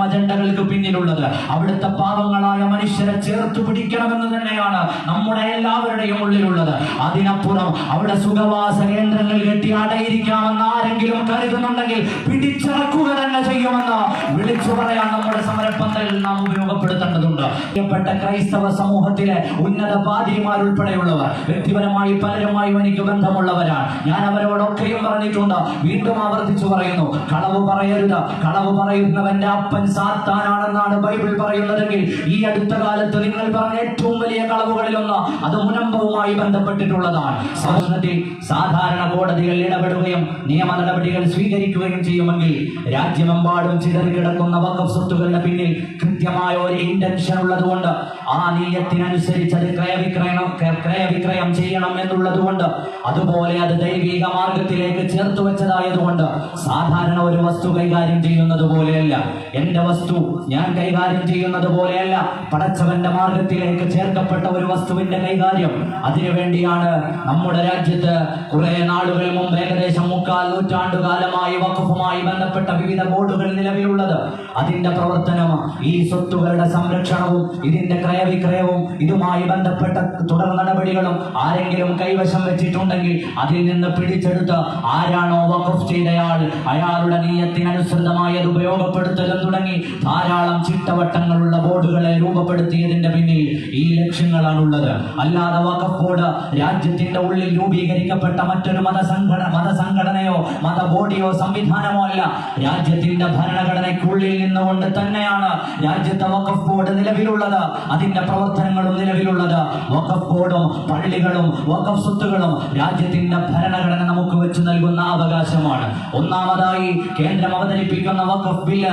അജണ്ടകൾക്ക് പിന്നിലുള്ളത്. അവിടുത്തെ പാവങ്ങളായ മനുഷ്യരെ ചേർത്ത് പിടിക്കണമെന്ന് തന്നെയാണ് നമ്മുടെ എല്ലാവരുടെയും ഉള്ളിലുള്ളത്. അതിനപ്പുറം അവിടെ സുഖവാസ കേന്ദ്രങ്ങൾ കെട്ടി അടയിരിക്കാമെന്ന് ആരെങ്കിലും കരുതുന്നുണ്ടെങ്കിൽ പിടിച്ചിറക്കുക തന്നെ ചെയ്യുമെന്ന് വിളിച്ചു പറയാൻ നമ്മുടെ സമരപ്പന്തലിൽ നാം ഉപയോഗപ്പെടുത്തേണ്ടതുണ്ട്. പ്രിയപ്പെട്ട ക്രൈസ്തവ സമൂഹത്തിലെ ഉന്നത പാതിരിമാരുൾപ്പെടെയുള്ളവർ വ്യക്തിപരമായി പലരുമായും എനിക്ക് ബന്ധമുള്ളവരാണ്. ഞാൻ അവരോടൊക്കെയും പറഞ്ഞിട്ടുണ്ട്, വീണ്ടും ആവർത്തിച്ചു പറയുന്നു, കളവ് പറയരുത്. കളവ് പറയുന്നവന്റെ അപ്പൻ സാത്താനാണെന്നാണ് ബൈബിൾ പറയുന്നതെങ്കിൽ ഈ അടുത്ത കാലത്ത് നിങ്ങൾ പറഞ്ഞ ഏറ്റവും വലിയ കളവുകളിലൊന്ന് അത് മുനമ്പവുമായി ബന്ധപ്പെട്ടിട്ടുള്ളതാണ്. സമൂഹത്തിൽ സാധാരണ കോടതികൾ ഇടപെടുകയും നിയമ നടപടികൾ സ്വീകരിക്കുകയും ചെയ്യുമെങ്കിൽ രാജ്യമെമ്പാടും ചിതറിക്കിടക്കുന്ന വഖഫ് സ്വത്തുക്കളുടെ പിന്നിൽ കൃത്യമായ ഒരു ഇന്റൻഷൻ ഉള്ളതുകൊണ്ട്, ആ നീയത്തിനനുസരിച്ച് അത് ക്രയവിക്രയം ചെയ്യണം എന്നുള്ളതുകൊണ്ട്, അതുപോലെ അത് ദൈവിക മാർഗത്തിലേക്ക് ചേർത്ത് വെച്ചതായതുകൊണ്ട് സാധാരണ ഒരു വസ്തു കൈകാര്യം ചെയ്യുന്നത് പോലെയല്ല, എന്റെ വസ്തു ഞാൻ കൈകാര്യം ചെയ്യുന്നത് പോലെയല്ല, പടച്ചവന്റെ മാർഗത്തിലേക്ക് ചേർക്കപ്പെട്ട ഒരു വസ്തുവിന്റെ കൈകാര്യം. അതിനുവേണ്ടിയാണ് നമ്മുടെ രാജ്യത്ത് കുറെ നാളുകൾ മുമ്പ് ഏകദേശം 3/4 നൂറ്റാണ്ടുകാലമായി വഖഫുമായി ബന്ധപ്പെട്ട വിവിധ ബോർഡുകൾ നിലവിലുള്ളത്. അതിന്റെ പ്രവർത്തനം, ഈ സ്വത്തുക്കളുടെ സംരക്ഷണവും ഇതിന്റെ ക്രയവിക്രയവും ഇതുമായി ബന്ധപ്പെട്ട തുടർ നടപടികളും ആരെങ്കിലും കൈവശം വെച്ചിട്ടുണ്ടെങ്കിൽ അതിൽ നിന്ന് പിടിച്ചെടുത്ത് ആരാണോ വഖഫ് ചെയ്തയാൾ അയാളുടെ നീയത്തിനനുസൃതമായി അത് ഉപയോഗപ്പെടുത്തലും തുടങ്ങി ധാരാളം ചിട്ടവട്ടങ്ങളുള്ള ബോർഡുകളെ രൂപപ്പെടുത്തിയതിന്റെ പിന്നിൽ ഈ ലക്ഷ്യങ്ങളാണുള്ളത്. അല്ലാതെ വഖഫ് ബോർഡ് രാജ്യത്തിന്റെ ഉള്ളിൽ രൂപീകരിക്കപ്പെട്ട മറ്റൊരു മതസംഘടനയോ മത ബോഡിയോ സംവിധാനമോ അല്ല. രാജ്യത്തിന്റെ ഭരണഘടനയ്ക്കുള്ളിൽ നിന്നുകൊണ്ട് തന്നെയാണ് രാജ്യത്തെ വഖഫ് ബോർഡ് നിലവിലുള്ളത്, അതിന്റെ പ്രവർത്തനങ്ങളും നിലവിലുള്ളത്. വഖഫ് ബോർഡും പള്ളികളും വഖഫ് സ്വത്തുകളും രാജ്യത്തിന്റെ ഭരണഘടന നമുക്ക് വെച്ച് നൽകുന്ന അവകാശമാണ്. ഒന്നാമതായി കേന്ദ്രം അവതരിപ്പിക്കുന്ന വഖഫ് ബില്ല്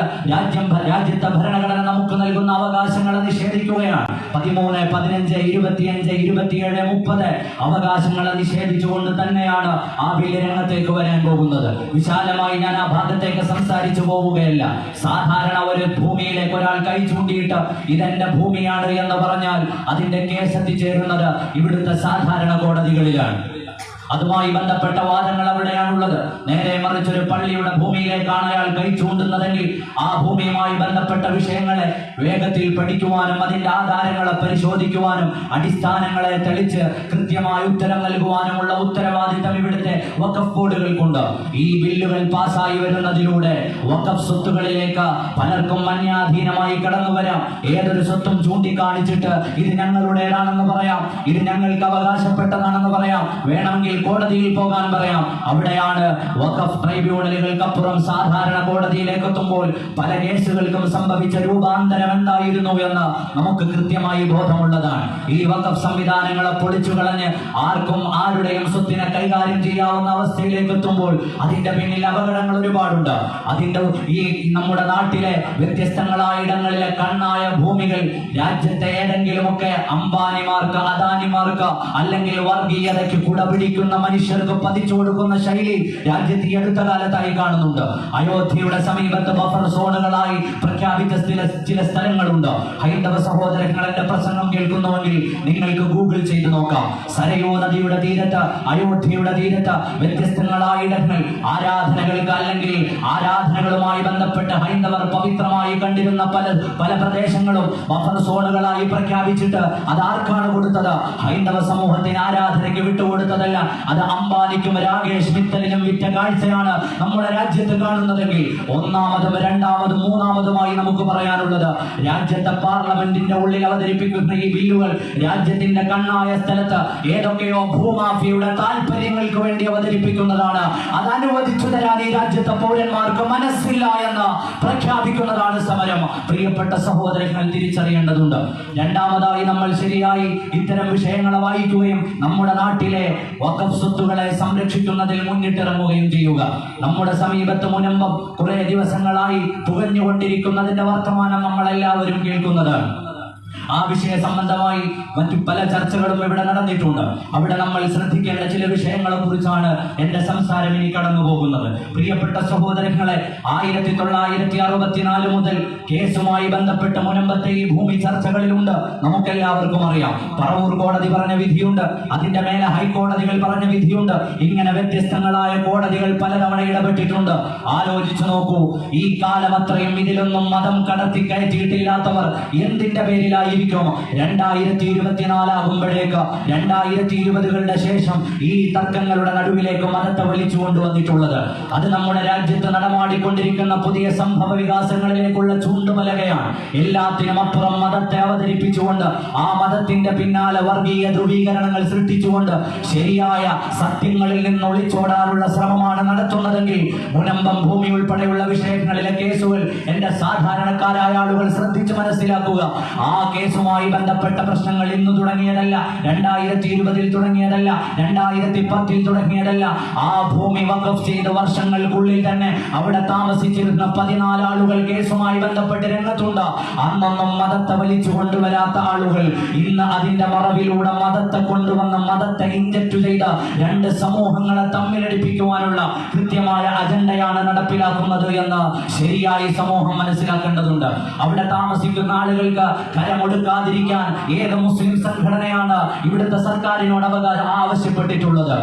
രാജ്യത്തെ ഭരണഘടന നമുക്ക് നൽകുന്ന അവകാശങ്ങളെ നിഷേധിക്കുകയാണ്. 13, 15, 25, 27, 30 അവകാശങ്ങളെ നിഷേധിച്ചുകൊണ്ട് തന്നെയാണ് ആ ബില്ല് രംഗത്തേക്ക് വരാൻ പോകുന്നത്. വിശാലമായി ഞാൻ ആ ഭാഗത്തേക്ക് സംസാരിച്ചു പോവുകയല്ല. സാധാരണ ഒരു ഭൂമിയിലേക്ക് ഒരാൾ കൈ ചൂണ്ടിയിട്ട് ഇതെന്റെ ഭൂമിയാണ് എന്ന് പറഞ്ഞാൽ അതിന്റെ കേസ് എത്തിച്ചേരുന്നത് ഇവിടുത്തെ സാധാരണ കോടതികളിലാണ്. അതുമായി ബന്ധപ്പെട്ട വാദങ്ങൾ അവിടെയാണുള്ളത്. നേരെ മറിച്ചൊരു പള്ളിയുടെ ഭൂമിയിലേക്കാണ് അയാൾ കൈ ചൂണ്ടുന്നതെങ്കിൽ ആ ഭൂമിയുമായി ബന്ധപ്പെട്ട വിഷയങ്ങളെ വേഗത്തിൽ പഠിക്കുവാനും അതിന്റെ ആധാരങ്ങളെ പരിശോധിക്കുവാനും അടിസ്ഥാനങ്ങളെ തെളിച്ച് കൃത്യമായ ഉത്തരം നൽകുവാനുമുള്ള ഉത്തരവാദിത്തം ഇവിടുത്തെ വഖഫ് ബോർഡുകൾക്കുണ്ട്. ഈ ബില്ലുകൾ പാസ്സായി വരുന്നതിലൂടെ വഖഫ് സ്വത്തുകളിലേക്ക് പലർക്കും അന്യാധീനമായി കടന്നു വരാം. ഏതൊരു സ്വത്തും ചൂണ്ടിക്കാണിച്ചിട്ട് ഇത് ഞങ്ങളുടേതാണെന്ന് പറയാം, ഇത് ഞങ്ങൾക്ക് അവകാശപ്പെട്ടതാണെന്ന് പറയാം, വേണമെങ്കിൽ കോടതിയിൽ പോകാൻ പറയാം. അവിടെയാണ് വഖഫ് ട്രൈബ്യൂണലുകൾക്കപ്പുറം സാധാരണ കോടതിയിലേക്ക് എത്തുമ്പോൾ പല കേസുകൾക്കും സംഭവിച്ച രൂപാന്തരം എന്തായിരുന്നു എന്ന് നമുക്ക് കൃത്യമായി ബോധമുള്ളതാണ്. ഈ വഖഫ് സംവിധാനങ്ങളെ പൊളിച്ചു കളഞ്ഞ് ആർക്കും ആരുടെയും സ്വത്തിനെ കൈകാര്യം ചെയ്യാവുന്ന അവസ്ഥയിലേക്ക് എത്തുമ്പോൾ അതിന്റെ പിന്നിൽ അപകടങ്ങൾ ഒരുപാടുണ്ട്. അതിന്റെ ഈ നമ്മുടെ നാട്ടിലെ വ്യത്യസ്തങ്ങളായ ഇടങ്ങളിലെ കണ്ണായ ഭൂമികൾ രാജ്യത്തെ ഏതെങ്കിലുമൊക്കെ അംബാനിമാർക്ക്, അദാനിമാർക്ക് അല്ലെങ്കിൽ വർഗീയതയ്ക്ക് കുടപിടിക്കുന്ന മനുഷ്യർക്ക് പതിച്ചു കൊടുക്കുന്ന ശൈലി രാജ്യത്ത് ഈ അടുത്ത കാലത്തായി കാണുന്നുണ്ട്. അയോധ്യയുടെ സമീപത്ത് ബഫർ സോണുകളായി പ്രഖ്യാപിച്ച ചില സ്ഥലങ്ങളുണ്ട്. ഹൈന്ദവ സഹോദരങ്ങൾ എന്റെ പ്രസംഗം കേൾക്കുന്നുവെങ്കിൽ നിങ്ങൾക്ക് ഗൂഗിൾ ചെയ്ത് നോക്കാം. സരയൂ നദിയുടെ തീരത്ത്, അയോധ്യയുടെ തീരത്ത് വ്യത്യസ്തങ്ങളായ ഇടങ്ങൾ ആരാധനകൾക്ക് അല്ലെങ്കിൽ ആരാധനകളുമായി ബന്ധപ്പെട്ട് ഹൈന്ദവർ പവിത്രമായി കണ്ടിരുന്ന പല പ്രദേശങ്ങളും ബഫർ സോണുകളായി പ്രഖ്യാപിച്ചിട്ട് അത് ആർക്കാണ് കൊടുത്തത്? ഹൈന്ദവ സമൂഹത്തിന് ആരാധനയ്ക്ക് വിട്ടുകൊടുത്തതല്ല, അത് അംബാനിക്കും രാകേഷ് മിത്തലിനും വിറ്റ കാഴ്ചയാണ് നമ്മുടെ രാജ്യത്ത് കാണുന്നതെങ്കിൽ ഒന്നാമതും രണ്ടാമതും മൂന്നാമതുമായി നമുക്ക് പറയാനുള്ളത് രാജ്യത്തെ പാർലമെന്റിന്റെ ഉള്ളിൽ അവതരിപ്പിക്കുന്ന ഈ ബില്ലുകൾ രാജ്യത്തിന്റെ കണ്ണായ സ്ഥലത്ത് ഏതൊക്കെയോ ഭൂമാഫിയുടെ താല്പര്യങ്ങൾക്ക് വേണ്ടി അവതരിപ്പിക്കുന്നതാണ്. അത് അനുവദിച്ചു തരാൻ ഈ രാജ്യത്തെ പൗരന്മാർക്ക് മനസ്സില്ല എന്ന് പ്രഖ്യാപിക്കുന്നതാണ് സമരം. പ്രിയപ്പെട്ട സഹോദരങ്ങൾ തിരിച്ചറിയേണ്ടതുണ്ട്. രണ്ടാമതായി നമ്മൾ ശരിയായി ഇത്തരം വിഷയങ്ങളെ വായിക്കുകയും നമ്മുടെ നാട്ടിലെ വഖഫ് സ്വത്തുക്കളെ സംരക്ഷിക്കുന്നതിൽ മുന്നിട്ടിറങ്ങുകയും ചെയ്യുക. നമ്മുടെ സമീപത്ത് മുനമ്പം കുറെ ദിവസങ്ങളായി പുകഞ്ഞുകൊണ്ടിരിക്കുന്നതിന്റെ വർത്തമാനം നമ്മളെല്ലാവരും കേൾക്കുന്നതാണ്. ആ വിഷയ സംബന്ധമായി മറ്റു പല ചർച്ചകളും ഇവിടെ നടന്നിട്ടുണ്ട്. അവിടെ നമ്മൾ ശ്രദ്ധിക്കേണ്ട ചില വിഷയങ്ങളെ കുറിച്ചാണ് എന്റെ സംസാരം ഇനി കടന്നു പോകുന്നത്. പ്രിയപ്പെട്ട സഹോദരങ്ങളെ, 1964 മുതൽ കേസുമായി ബന്ധപ്പെട്ട് മുനമ്പത്തെ ഈ ഭൂമി ചർച്ചകളിലുണ്ട്. നമുക്കെല്ലാവർക്കും അറിയാം, പറവൂർ കോടതി പറഞ്ഞ വിധിയുണ്ട്, അതിന്റെ മേലെ ഹൈക്കോടതികൾ പറഞ്ഞ വിധിയുണ്ട്. ഇങ്ങനെ വ്യത്യസ്തങ്ങളായ കോടതികൾ പലതവണ ഇടപെട്ടിട്ടുണ്ട്. ആലോചിച്ചു നോക്കൂ, ഈ കാലം അത്രയും ഇതിലൊന്നും മതം കടത്തി കയറ്റിയിട്ടില്ലാത്തവർ എന്തിന്റെ പേരിലായിരിക്കും 2024 ആകുമ്പോഴേക്ക് 2020കളുടെ ശേഷം ഈ തർക്കങ്ങളുടെ നടുവിലേക്ക് മതത്തെ വലിച്ചു കൊണ്ടുവന്നിട്ടുള്ളത്? അത് നമ്മുടെ രാജ്യത്ത് നടമാടിക്കൊണ്ടിരിക്കുന്ന പുതിയ സംഭവ വികാസങ്ങളിലേക്കുള്ള ചൂണ്ടുപലകയാണ്. എല്ലാത്തിനും അപ്പുറം മതത്തെ അവതരിപ്പിച്ചുകൊണ്ട് ആ മതത്തിന്റെ പിന്നാലെ വർഗീയ ധ്രുവീകരണങ്ങൾ സൃഷ്ടിച്ചുകൊണ്ട് ശരിയായ സത്യങ്ങളിൽ നിന്ന് ഒളിച്ചോടാനുള്ള ശ്രമമാണ് നടത്തുന്നതെങ്കിൽ മുനമ്പം ഭൂമി ഉൾപ്പെടെയുള്ള വിഷയങ്ങളിലെ കേസുകൾ എന്റെ സാധാരണക്കാരായ ആളുകൾ ശ്രദ്ധിച്ച് മനസ്സിലാക്കുക. ആ കേസുമായി ബന്ധപ്പെട്ട പ്രശ്നങ്ങൾ ഇന്ന് തുടങ്ങിയതല്ല, 2020 തുടങ്ങിയതല്ല, 2010 തുടങ്ങിയതല്ല. ആ ഭൂമി വഖഫ് ചെയ്ത് വർഷങ്ങൾക്കുള്ളിൽ തന്നെ അവിടെ താമസിച്ചിരുന്ന 14 ആളുകൾ കേസുമായി ബന്ധപ്പെട്ട് രംഗത്തുണ്ട്. അന്നൊന്നും മതത്തെ വലിച്ചു കൊണ്ടുവരാത്ത ആളുകൾ ഇന്ന് അതിന്റെ മറവിലൂടെ മതത്തെ കൊണ്ടുവന്ന് മതത്തെ ഇഞ്ചക്ട് ചെയ്ത് രണ്ട് സമൂഹങ്ങളെ തമ്മിലടിപ്പിക്കുവാനുള്ള കൃത്യമായ അജണ്ടയാണ് നടപ്പിലാക്കുന്നത് എന്ന് ശരിയായി സമൂഹം മനസ്സിലാക്കേണ്ടതുണ്ട്. അവിടെ താമസിക്കുന്ന ആളുകൾക്ക് കരമൊടുക്കാതിരിക്കാൻ ഏത് മുസ്ലിം സംഘടനയാണ് ഇവിടുത്തെ സർക്കാരിനോട് ആവശ്യപ്പെട്ടിട്ടുള്ളത്?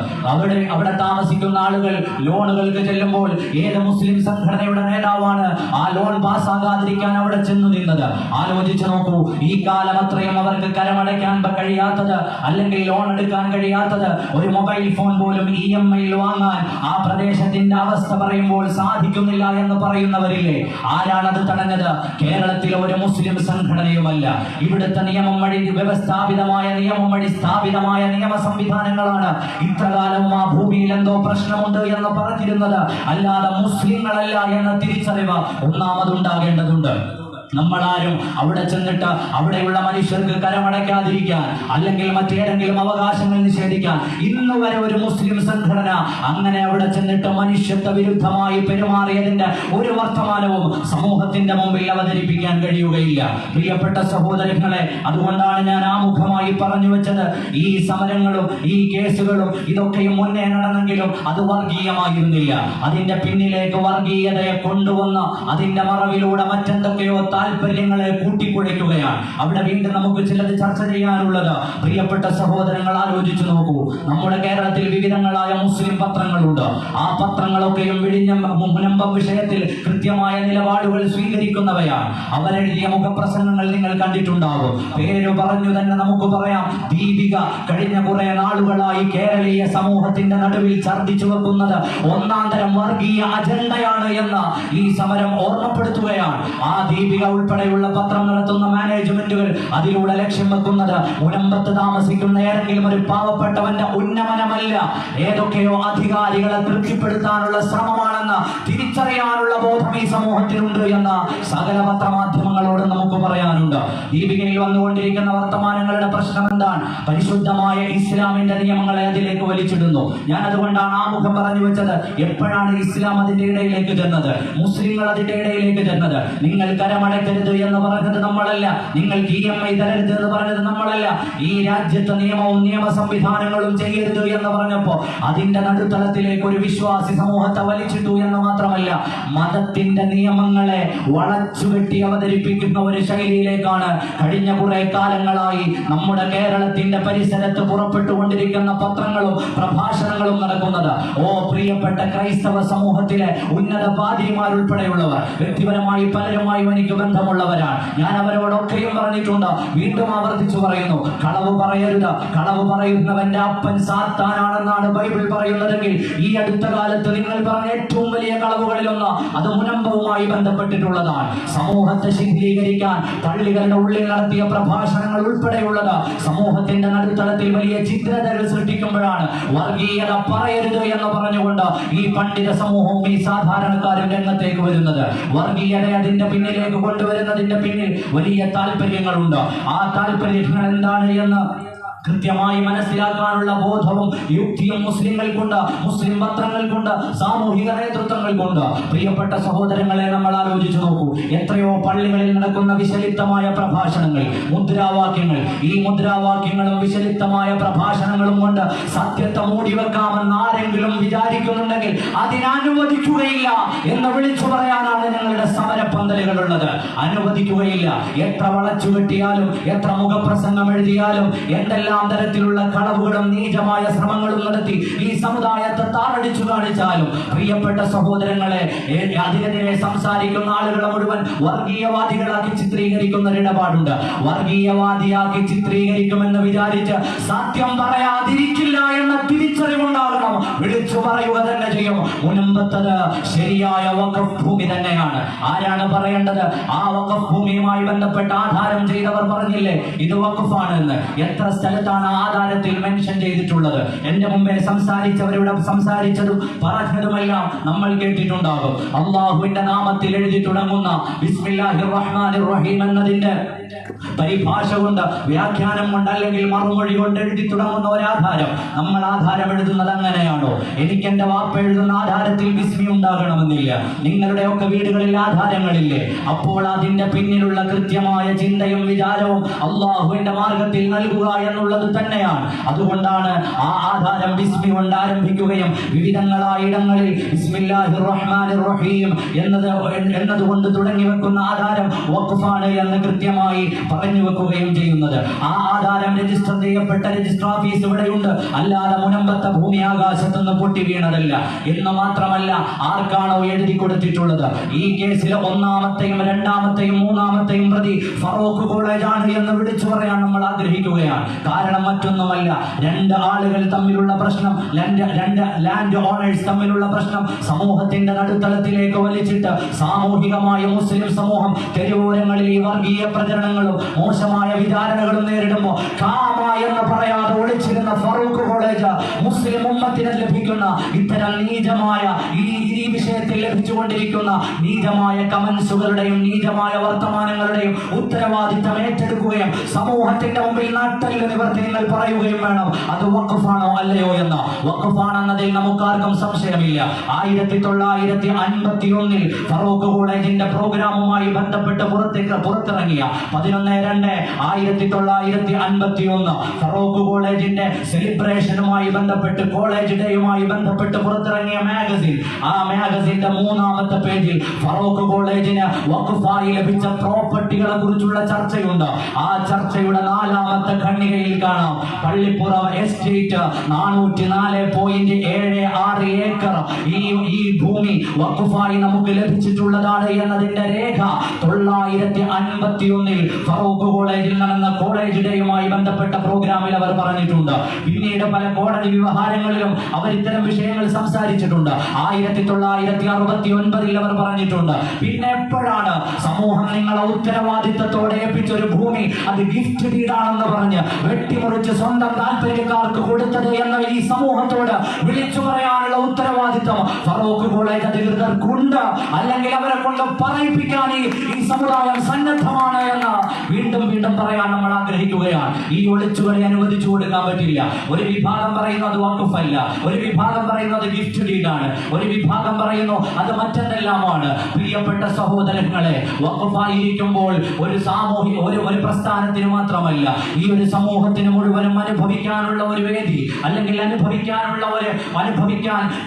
അവിടെ താമസിക്കുന്ന ആളുകൾ ലോണുകൾക്ക് ചെല്ലുമ്പോൾ ഏത് മുസ്ലിം സംഘടനയുടെ നേതാവാണ് ആ ലോൺ പാസ്സാകാതിരിക്കാൻ അവിടെ ചെന്നു നിന്നത്? ആലോചിച്ചു നോക്കൂ. ഈ കാലം അത്രയും അവർക്ക് കരമടയ്ക്കാൻ കഴിയാത്തത്, അല്ലെങ്കിൽ ലോൺ എടുക്കാൻ കഴിയാത്തത്, ഒരു മൊബൈൽ ഫോൺ പോലും EMI വാങ്ങാൻ ആ പ്രദേശത്തിന്റെ അവസ്ഥ പറയുമ്പോൾ സാധിക്കുന്നില്ല എന്ന് പറയുന്നവരില്ലേ? ആരാണത് തടഞ്ഞത്? കേരളത്തിലെ ഒരു മുസ്ലിം സംഘടനയുമല്ല. ഇവിടുത്തെ നിയമം വഴി വ്യവസ്ഥാപിതമായ നിയമം വഴി സ്ഥാപിതമായ നിയമ സംവിധാനങ്ങളാണ് ഇത്രകാലം ആ ഭൂമിയിൽ എന്തോ പ്രശ്നമുണ്ട് എന്ന് പറഞ്ഞിരുന്നത്. അല്ലാതെ മുസ്ലിങ്ങളല്ല എന്ന തിരിച്ചറിവ് ഒന്നാമതുണ്ടാകേണ്ടതുണ്ട്. നമ്മളാരും അവിടെ ചെന്നിട്ട് അവിടെയുള്ള മനുഷ്യർക്ക് കരമടയ്ക്കാതിരിക്കാൻ അല്ലെങ്കിൽ മറ്റേതെങ്കിലും അവകാശങ്ങൾ നിഷേധിക്കാൻ ഇന്ന് വരെ ഒരു മുസ്ലിം സംഘടന അങ്ങനെ അവിടെ ചെന്നിട്ട് മനുഷ്യത്വ വിരുദ്ധമായി പെരുമാറിയതിന്റെ ഒരു വർത്തമാനവും സമൂഹത്തിന്റെ മുമ്പിൽ അവതരിപ്പിക്കാൻ കഴിയുകയില്ല. പ്രിയപ്പെട്ട സഹോദരങ്ങളെ, അതുകൊണ്ടാണ് ഞാൻ ആമുഖമായി പറഞ്ഞു വെച്ചത്, ഈ സമരങ്ങളും ഈ കേസുകളും ഇതൊക്കെയും മുന്നേ നടന്നെങ്കിലും അത് വർഗീയമായിരുന്നില്ല. അതിന്റെ പിന്നിലേക്ക് വർഗീയതയെ കൊണ്ടുവന്ന് അതിന്റെ മറവിലൂടെ മറ്റെന്തൊക്കെയോ താല്പര്യങ്ങളെ കൂട്ടിക്കുഴയ്ക്കുകയാണ്. അവിടെ വീണ്ടും നമുക്ക് ചിലത് ചർച്ച ചെയ്യാനുള്ളത്. പ്രിയപ്പെട്ട സഹോദരങ്ങൾ, ആലോചിച്ചു നോക്കൂ. നമ്മുടെ കേരളത്തിൽ വിവിധങ്ങളായ മുസ്ലിം പത്രങ്ങളുണ്ട്. ആ പത്രങ്ങളൊക്കെയും മുനമ്പം വിഷയത്തിൽ കൃത്യമായ നിലപാടുകൾ സ്വീകരിക്കുന്നവയാണ്. അവരെഴുതിയ മുഖപ്രസംഗങ്ങൾ നിങ്ങൾ കണ്ടിട്ടുണ്ടാകും. പേര് പറഞ്ഞു തന്നെ നമുക്ക് പറയാം, ദീപിക കഴിഞ്ഞ കുറെ നാളുകളായി കേരളീയ സമൂഹത്തിന്റെ നടുവിൽ ഛർദ്ദിച്ചു വെക്കുന്നത് ഒന്നാം തരം വർഗീയ അജണ്ടയാണ് എന്ന് ഈ സമരം ഓർമ്മപ്പെടുത്തുകയാണ്. ആ ദീപിക ഉൾപ്പെടെയുള്ള പത്രം നടത്തുന്ന മാനേജ്മെന്റുകൾ അതിലൂടെ ലക്ഷ്യം വെക്കുന്നത് മുനമ്പത്ത് താമസിക്കുന്ന ഏതെങ്കിലും ഒരു പാവപ്പെട്ടവന്റെ ഉന്നമനമല്ല, ഏതൊക്കെയോ അധികാരികളെ തൃപ്തിപ്പെടുത്താനുള്ള ശ്രമമാണെന്ന് തിരിച്ചറിയാനുള്ള ബോധം ഈ സമൂഹത്തിനുണ്ട് എന്ന് സകല പത്രമാധ്യമങ്ങളോട് നമുക്ക് പറയാനുണ്ട്. ദീപികയിൽ വന്നുകൊണ്ടിരിക്കുന്ന വർത്തമാനങ്ങളുടെ പ്രശ്നം എന്താണ്? പരിശുദ്ധമായ ഇസ്ലാമിന്റെ നിയമങ്ങളെ അതിലേക്ക് വലിച്ചിടുന്നു. ഞാൻ അതുകൊണ്ടാണ് ആമുഖം പറഞ്ഞു വെച്ചത്, എപ്പോഴാണ് ഇസ്ലാം അതിന്റെ ഇടയിലേക്ക് ചെന്നത്? മുസ്ലിങ്ങൾ അതിന്റെ ഇടയിലേക്ക് ചെന്നത്? നിങ്ങൾ കരമടയ്ക്കരുത് എന്ന് പറഞ്ഞത് നമ്മളല്ല, നിങ്ങൾക്ക് EMI തരരുത് എന്ന് പറഞ്ഞത് നമ്മളല്ല, ഈ രാജ്യത്തെ നിയമവും നിയമ സംവിധാനങ്ങളും ചെയ്യരുത് എന്ന് പറഞ്ഞപ്പോ അതിന്റെ നടുത്തളത്തിലേക്ക് ഒരു വിശ്വാസി സമൂഹത്തെ വലിച്ചിട്ടു എന്ന് മാത്രമല്ല, മതത്തിന്റെ നിയമങ്ങളെ വളച്ചുകെട്ടി അവതരിപ്പിക്കുന്ന ഒരു ശൈലിയിലേക്കാണ് കഴിഞ്ഞ കുറെ കാലങ്ങളായി നമ്മുടെ കേരളത്തിന്റെ പരിസരത്ത് പുറപ്പെട്ടുകൊണ്ടിരിക്കുന്ന പത്രങ്ങളും പ്രഭാഷണങ്ങളും നടക്കുന്നത്. ഓ പ്രിയപ്പെട്ട ക്രൈസ്തവ സമൂഹത്തിലെ ഉന്നത പാതിരിമാരുൾപ്പെടെയുള്ളവർ, വ്യക്തിപരമായി പലരുമായി എനിക്ക് ബന്ധമുള്ളവരാണ്. ഞാൻ അവരോടൊക്കെയും പറഞ്ഞിട്ടുണ്ട്, വീണ്ടും ആവർത്തിച്ചു പറയുന്നു, കളവ് പറയരുത്. കളവ് പറയുന്നവന്റെ അപ്പൻ സാത്താനാണെന്നാണ് ബൈബിൾ പറയുന്നതെങ്കിൽ ഈ അടുത്ത കാലത്ത് നിങ്ങൾ പറഞ്ഞ ഏറ്റവും വലിയ കളവുകളിലൊന്ന് അത് മുനമ്പവുമായി ബന്ധപ്പെട്ടിട്ടുള്ളതാണ്. സമൂഹത്തെ ശിഥിലീകരിക്കാൻ പള്ളികളുടെ ഉള്ളിൽ നടത്തിയ പ്രഭാഷണങ്ങൾ ഉൾപ്പെടെയുള്ളത് സമൂഹത്തിന്റെ നടുത്തളത്തിൽ വലിയ ചിത്രതകൾ സൃഷ്ടിക്കുമ്പോഴാണ് വർഗീയത പറയരുത് എന്ന് പറഞ്ഞുകൊണ്ട് ഈ പണ്ഡിത സമൂഹവും ഈ സാധാരണക്കാരും രംഗത്തേക്ക് വരുന്നത്. വർഗീയത അതിന്റെ പിന്നിലേക്ക് കൊണ്ടുവരുന്നതിന്റെ പിന്നിൽ വലിയ താല്പര്യങ്ങളുണ്ട്. ആ താല്പര്യങ്ങൾ എന്താണ് എന്ന് കൃത്യമായി മനസ്സിലാക്കാനുള്ള ബോധവും യുക്തിയും മുസ്ലിങ്ങൾക്കുണ്ട്, മുസ്ലിം പത്രങ്ങൾക്കുണ്ട്, സാമൂഹിക നേതൃത്വങ്ങൾക്കുണ്ട്. പ്രിയപ്പെട്ട സഹോദരങ്ങളെ, നമ്മൾ ആലോചിച്ചു നോക്കൂ. എത്രയോ പള്ളികളിൽ നടക്കുന്ന വിശലിപ്തമായ പ്രഭാഷണങ്ങൾ, മുദ്രാവാക്യങ്ങൾ. ഈ മുദ്രാവാക്യങ്ങളും വിശലിപ്തമായ പ്രഭാഷണങ്ങളും കൊണ്ട് സത്യത്തെ മൂടിവെക്കാമെന്ന് ആരെങ്കിലും വിചാരിക്കുന്നുണ്ടെങ്കിൽ അതിനനുവദിക്കുകയില്ല എന്ന് വിളിച്ചു പറയാനാണ് ഞങ്ങളുടെ സമരപ്പന്തലുകളുള്ളത്. അനുവദിക്കുകയില്ല. എത്ര വളച്ചു കെട്ടിയാലും, എത്ര മുഖപ്രസംഗം എഴുതിയാലും, എന്തെല്ലാം തരത്തിലുള്ള കളവുകളും നീചമായ ശ്രമങ്ങളും നടത്തി ഈ സമുദായത്തെ താറടിച്ചു കാണിച്ചാലും, പ്രിയപ്പെട്ട സഹോദരങ്ങളെ, അതിനെതിരെ സംസാരിക്കുന്ന ആളുകളെ മുഴുവൻ വർഗീയവാദികളാക്കി ചിത്രീകരിക്കുന്ന ഒരിടപാടുണ്ട്. വർഗീയവാദിയാക്കി ചിത്രീകരിക്കുമെന്ന് വിചാരിച്ച് സത്യം പറയാതിരിക്കില്ല എന്ന തിരിച്ചറിവുണ്ടാകണം. വിളിച്ചു പറയുക തന്നെ ചെയ്യും. മുൻപത്തത് ശരിയായ വഖഫ് ഭൂമി തന്നെയാണ്. ആരാണ് പറയേണ്ടത്? ആ വഖഫ് ഭൂമിയുമായി ബന്ധപ്പെട്ട ആധാരം ചെയ്തവർ പറഞ്ഞില്ലേ ഇത് വഖഫാണ് എന്ന്. എത്ര സ്ഥലത്താണ് ആധാരത്തിൽ മെൻഷൻ ചെയ്തിട്ടുള്ളത്? എന്റെ മുമ്പേ സംസാരിച്ചവരുടെ സംസാരിച്ചതും പറഞ്ഞതുമെല്ലാം നമ്മൾ കേട്ടിട്ടുണ്ടാകും. അള്ളാഹുവിന്റെ നാമത്തിൽ എഴുതി തുടങ്ങുന്ന ബിസ്മില്ലാഹിർ റഹ്മാനിർ റഹീം എന്നതിന്റെ പരിഭാഷ കൊണ്ട്, വ്യാഖ്യാനം കൊണ്ട്, അല്ലെങ്കിൽ മറുമൊഴി കൊണ്ട് എഴുതി തുടങ്ങുന്ന ഒരാധാരം. നമ്മൾ ആധാരം എഴുതുന്നത് അങ്ങനെയാണോ? എനിക്ക് എന്റെ വാപ്പ എഴുതുന്ന ആധാരത്തിൽ ബിസ്മി ഉണ്ടാകണമെന്നില്ല. നിങ്ങളുടെയൊക്കെ വീടുകളിൽ ആധാരങ്ങളില്ലേ? അപ്പോൾ അതിന്റെ പിന്നിലുള്ള കൃത്യമായ ചിന്തയും വിചാരവും അള്ളാഹുവിന്റെ മാർഗത്തിൽ നൽകുക എന്നുള്ളത് തന്നെയാണ്. അതുകൊണ്ടാണ് ആ ആധാരം ബിസ്മി കൊണ്ട് ആരംഭിക്കുകയും വിവിധങ്ങളായ ഇടങ്ങളിൽ ബിസ്മില്ലാഹിർ റഹ്മാനിർ റഹീം എന്നതുകൊണ്ട് തുടങ്ങി വെക്കുന്ന ആധാരം വഖഫാണ് എന്ന് കൃത്യമായി പറഞ്ഞു വെക്കുകയും ചെയ്യുന്നത്. ആ ആധാരം രജിസ്റ്റർ ചെയ്യപ്പെട്ട രജിസ്റ്റർ ഓഫീസ് ഇവിടെയുണ്ട്. അല്ലാതെ മുനമ്പത്തെ ഭൂമി ആകാശത്തുനിന്ന് പൊട്ടി വീണതല്ല. എന്ന് മാത്രമല്ല, ആർക്കാണോ എഴുതി കൊടുത്തിട്ടുള്ളത്? ഈ കേസിലെ ഒന്നാമത്തെയും രണ്ടാമത്തെയും മൂന്നാമത്തെയും പ്രതി ഫറൂഖ് കോളേജ് ആണ് എന്ന് വിളിച്ചു പറയാൻ നമ്മൾ ആഗ്രഹിക്കുകയാണ്. കാരണം മറ്റൊന്നുമല്ല, രണ്ട് ആളുകൾ തമ്മിലുള്ള പ്രശ്നം, രണ്ട് ലാൻഡ് ഓണേഴ്സ് തമ്മിലുള്ള പ്രശ്നം സമൂഹത്തിന്റെ നടുത്തളത്തിലേക്ക് വലിച്ചിട്ട് സാമൂഹികമായ മുസ്ലിം സമൂഹം തെരുവോരങ്ങളിൽ ഈ വർഗീയ പ്രചരണങ്ങളും മോശമായ വിചാരണകളും നേരിടുമ്പോൾ കാമ എന്ന് പറയാതെ ഒളിച്ചിരുന്ന ഫറൂഖ് കോളേജ് മുസ്ലിം ഉമ്മത്തിന് ലഭിക്കുന്ന ഇത്തരം നീചമായ ഈ വിഷയത്തിൽ ലഭിച്ചുകൊണ്ടിരിക്കുന്ന നീചമായ കമന്റ്സുകളുടെയും നീചമായ വർത്തമാനങ്ങളുടെയും ഉത്തരവാദിത്തം ഏറ്റെടുക്കുകയും സമൂഹത്തിന്റെ മുമ്പിൽ നാട്ടലിന് നിവർത്തി നിങ്ങൾ പറയുകയും വേണം അത് വഖഫാണോ അല്ലയോ എന്ന്. വഖഫാണെന്നതിൽ നമുക്കാർക്കും സംശയമില്ല. 1951 ഫറൂഖ് കോളേജിന്റെ പ്രോഗ്രാമുമായി ബന്ധപ്പെട്ട് പുറത്തിറങ്ങിയ 11/2/1951 ഫറൂഖ് കോളേജിന്റെ സെലിബ്രേഷനുമായി ബന്ധപ്പെട്ട്, കോളേജ് ഡേയുമായി ബന്ധപ്പെട്ട് പുറത്തിറങ്ങിയ മാഗസിൻ, ആ മാഗസിന്റെ 3-ാമത്തെ പേജിൽ ഫറൂഖ് കോളേജിന് വഖഫായി ലഭിച്ച പ്രോപ്പർട്ടികളെ കുറിച്ചുള്ള ചർച്ചയുണ്ട്. ആ ചർച്ചയുടെ 4-ാമത്തെ ഖണ്ഡികയിൽ കാണാം പള്ളിപ്പുറം എസ്റ്റേറ്റ് 404.76 ഏക്കർ ഈ ഭൂമി വഖഫായി നമുക്ക് ലഭിച്ചിട്ടുള്ളതാണ് എന്നതിന്റെ രേഖ 951 ഫറൂഖ് കോളേജിൽ നടന്ന കോളേജ് ഡേയുമായി ബന്ധപ്പെട്ട പ്രോഗ്രാമിൽ അവർ പറഞ്ഞിട്ടുണ്ട്. പിന്നീട് പല കോടതി വ്യവഹാരങ്ങളിലും അവർ ഇത്തരം വിഷയങ്ങൾ സംസാരിച്ചിട്ടുണ്ട്. 1969 അവർ പറഞ്ഞിട്ടുണ്ട്. പിന്നെ എപ്പോഴാണ് സമൂഹം നിങ്ങളെ ഉത്തരവാദിത്തത്തോടെ ഏൽപ്പിച്ചൊരു ഭൂമി അത് ഗിഫ്റ്റ് ഡീഡാണെന്ന് പറഞ്ഞ് വെട്ടിമുറിച്ച് സ്വന്തം താല്പര്യക്കാർക്ക് കൊടുത്തത് എന്ന് ഈ സമൂഹത്തോട് വിളിച്ചു പറയാനുള്ള ഉത്തരവാദിത്തം ഫറൂഖ് കോളേജ് അധികൃതർക്കുണ്ട്? അല്ലെങ്കിൽ അവരെ കൊണ്ട് പറയിപ്പിക്കാൻ ഈ സമുദായം സന്നദ്ധമാണ് എന്ന് വീണ്ടും പറയാൻ നമ്മൾ ആഗ്രഹിക്കുകയാണ്. ഈ ഒളിച്ചുകളി അനുവദിച്ചു കൊടുക്കാൻ പറ്റില്ല. ഒരു വിഭാഗം പറയുന്നു അത് വഖഫല്ല, ഒരു വിഭാഗം പറയുന്നു അത് ഗിഫ്റ്റ് ഡീഡാണ്, ഒരു വിഭാഗം പറയുന്നു അത് മറ്റെന്തെല്ലാമാണ്. പ്രിയപ്പെട്ട സഹോദരങ്ങളെ, വഖഫായിരിക്കുമ്പോൾ ഒരു സാമൂഹിക ഒരു പ്രസ്ഥാനത്തിന് മാത്രമല്ല, ഈ ഒരു സമൂഹത്തിന് മുഴുവനും അനുഭവിക്കാനുള്ള ഒരു വേദി, അല്ലെങ്കിൽ അനുഭവിക്കാൻ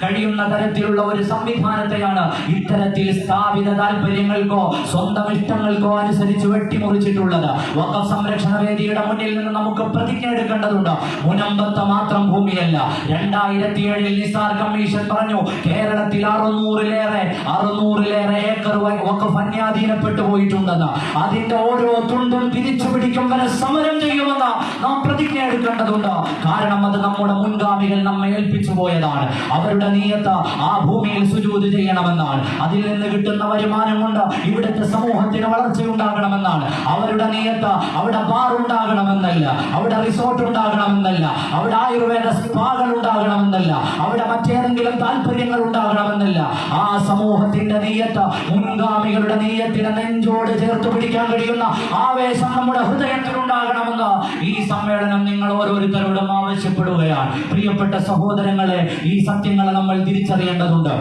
കഴിയുന്ന തരത്തിലുള്ള ഒരു സംവിധാനത്തെയാണ് ഇത്തരത്തിൽ സ്ഥാപിത താല്പര്യങ്ങൾക്കോ സ്വന്തം ഇഷ്ടങ്ങൾക്കോ അനുസരിച്ച് വെട്ടിമുറിച്ചിട്ടുള്ളത്. വഖഫ് സംരക്ഷണ വേദിയുടെ മുന്നിൽ നിന്ന് നമുക്ക് പ്രതിജ്ഞ എടുക്കേണ്ടതുണ്ട്. മുനമ്പത്തെ മാത്രം ഭൂമിയല്ല. 2007 നിസാർ കമ്മീഷൻ പറഞ്ഞു കേരളത്തിൽ 600-ലേറെ ഏക്കർ വഖഫ് അന്യാധീനപ്പെട്ടു പോയിട്ടുണ്ടെന്ന്. അതിന്റെ ഓരോ തുണ്ടും തിരിച്ചു പിടിക്കും വരെ സമരം ചെയ്യുമെന്ന് നാം പ്രതിജ്ഞ എടുക്കേണ്ടതുണ്ട്. കാരണം അത് നമ്മുടെ മുൻഗാമികൾ നമ്മെ ഏൽപ്പിച്ചു പോയതാണ്. അവരുടെ നിയത്ത് ആ ഭൂമിയിൽ സുജൂദ് ചെയ്യണമെന്നാണ്. അതിൽ നിന്ന് കിട്ടുന്ന വരുമാനം കൊണ്ട് ഇവിടുത്തെ സമൂഹത്തിന് വളർച്ചയുണ്ടാകണമെന്നാണ്. അവരുടെ മുസ്ലിങ്ങളുടെ നിയത്ത് അവിടെ ബാർ ഉണ്ടാകണമെന്നല്ല, അവിടെ റിസോർട്ട് ഉണ്ടാകണമെന്നല്ല, അവിടെ ആയുർവേദ സ്പാകൾ ഉണ്ടാകണമെന്നല്ല, അവിടെ മറ്റേതെങ്കിലും താല്പര്യങ്ങൾ ഉണ്ടാകണമെന്നല്ല. ആ സമൂഹത്തിന്റെ നിയത്ത്, മുൻഗാമികളുടെ നിയത്തിനെ നെഞ്ചോട് ചേർത്ത് പിടിക്കാൻ കഴിയുന്ന ആവേശം നമ്മുടെ ഹൃദയത്തിൽ ഉണ്ടാകണമെന്ന് ഈ സമ്മേളനം നിങ്ങൾ ഓരോരുത്തരോടും ആവശ്യപ്പെടുകയാണ്. പ്രിയപ്പെട്ട സഹോദരങ്ങളെ, ഈ സത്യങ്ങളെ നമ്മൾ തിരിച്ചറിയേണ്ടതുണ്ട്.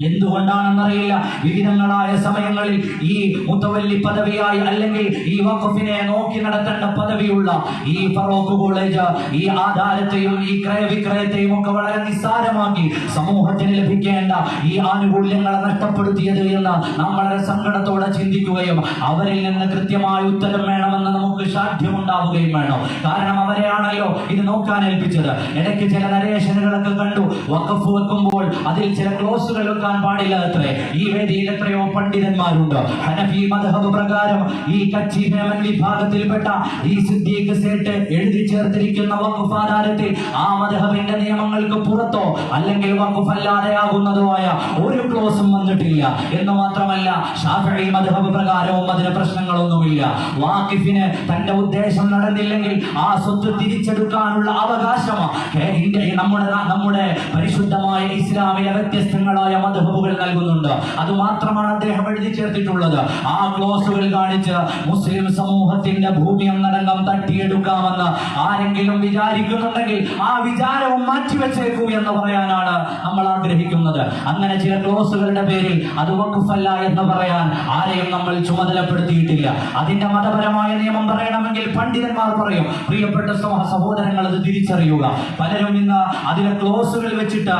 എന്തുകൊണ്ടാണെന്നറിയില്ല, വിവിധങ്ങളായ സമയങ്ങളിൽ ഈ മുത്തവല്ലി പദവിയായി അല്ലെങ്കിൽ ഈ വഖഫിനെ നോക്കി നടത്തേണ്ട പദവിയുള്ള ഈ ഫറൂഖ് കോളേജ് ഈ ആധാരത്തെയും ഈ ക്രയവിക്രയത്തെയും ഒക്കെ വളരെ നിസ്സാരമാക്കി സമൂഹത്തിന് ലഭിക്കേണ്ട ഈ ആനുകൂല്യങ്ങളെ നഷ്ടപ്പെടുത്തിയത് എന്ന് നാം വളരെ സങ്കടത്തോടെ ചിന്തിക്കുകയും അവരിൽ നിന്ന് കൃത്യമായ ഉത്തരം വേണമെന്ന് നമുക്ക് സാധ്യമുണ്ടാവുകയും വേണം. കാരണം അവരെയാണല്ലോ ഇത് നോക്കാൻ ഏൽപ്പിച്ചത്. ഇടയ്ക്ക് ചില നരേഷനുകളൊക്കെ കണ്ടു, വഖഫ് വെക്കുമ്പോൾ അതിൽ ചില ക്ലോസുകൾ വെക്കാൻ പാടില്ല അത്രേ. ഈ വേദിയിൽ എത്രയോ പണ്ഡിതന്മാരുണ്ട്. ഹനഫി മദ്ഹബ് പ്രകാരം ഈ കച്ചി ഹേമൻ വിഭാഗത്തിൽപ്പെട്ട ഈ സിദ്ദീഖ് സേട്ട് എഴുതി ചേർത്തിരിക്കുന്ന വഖഫ് ആധാരത്തിൽ ആ മദ്ഹബിന്റെ നിയമങ്ങൾക്ക് പുറത്തോ അല്ലെങ്കിൽ വഖഫ് അല്ലാതെയാകുന്നതോ ആയ ഒരു ക്ലോസും വന്നിട്ടില്ല. എന്ന് മാത്രമല്ല, ശാഫിഈ മദ്ഹബ് പ്രകാരവും അതിന് പ്രശ്നങ്ങളൊന്നുമില്ല. വാഖിഫിന് തന്റെ ഉദ്ദേശം നടന്നില്ലെങ്കിൽ ആ സ്വത്ത് തിരിച്ചെടുക്കാനുള്ള അവകാശം നമ്മുടെ പരിശുദ്ധമായ ഇസ്ലാമിലെ വ്യത്യസ്തങ്ങളായ മദ്ഹബുകൾ നൽകുന്നുണ്ട്. അതുമാത്രമാണ് അദ്ദേഹം എഴുതി ചേർത്തിട്ടുള്ളത്. ആ ക്ലോസുകൾ കാണിച്ച് മുസ്ലിം സമൂഹത്തിന്റെ ഭൂമി ഒന്നടങ്കം തട്ടിയെടുക്കാമെന്ന് ആരെങ്കിലും വിചാരിക്കുന്നുണ്ടെങ്കിൽ ആ വിചാരവും മാറ്റിവെച്ചേക്കൂ എന്ന് പറയാനാണ് നമ്മൾ ആഗ്രഹിക്കുന്നത്. അങ്ങനെ ചില ക്ലോസുകളുടെ പേരിൽ അത് വഖഫല്ല എന്ന് പറയാൻ ആരെയും നമ്മൾ ചുമതലപ്പെടുത്തിയിട്ടില്ല. അതിന്റെ മതപരമായ നിയമം പറയണമെങ്കിൽ പണ്ഡിതന്മാർ പറയും. പ്രിയപ്പെട്ട സഹോദരങ്ങൾ, അത് തിരിച്ചറിയുക. പലരും ഇന്ന് അതിലെ ക്ലോസുകൾ വെച്ചിട്ട്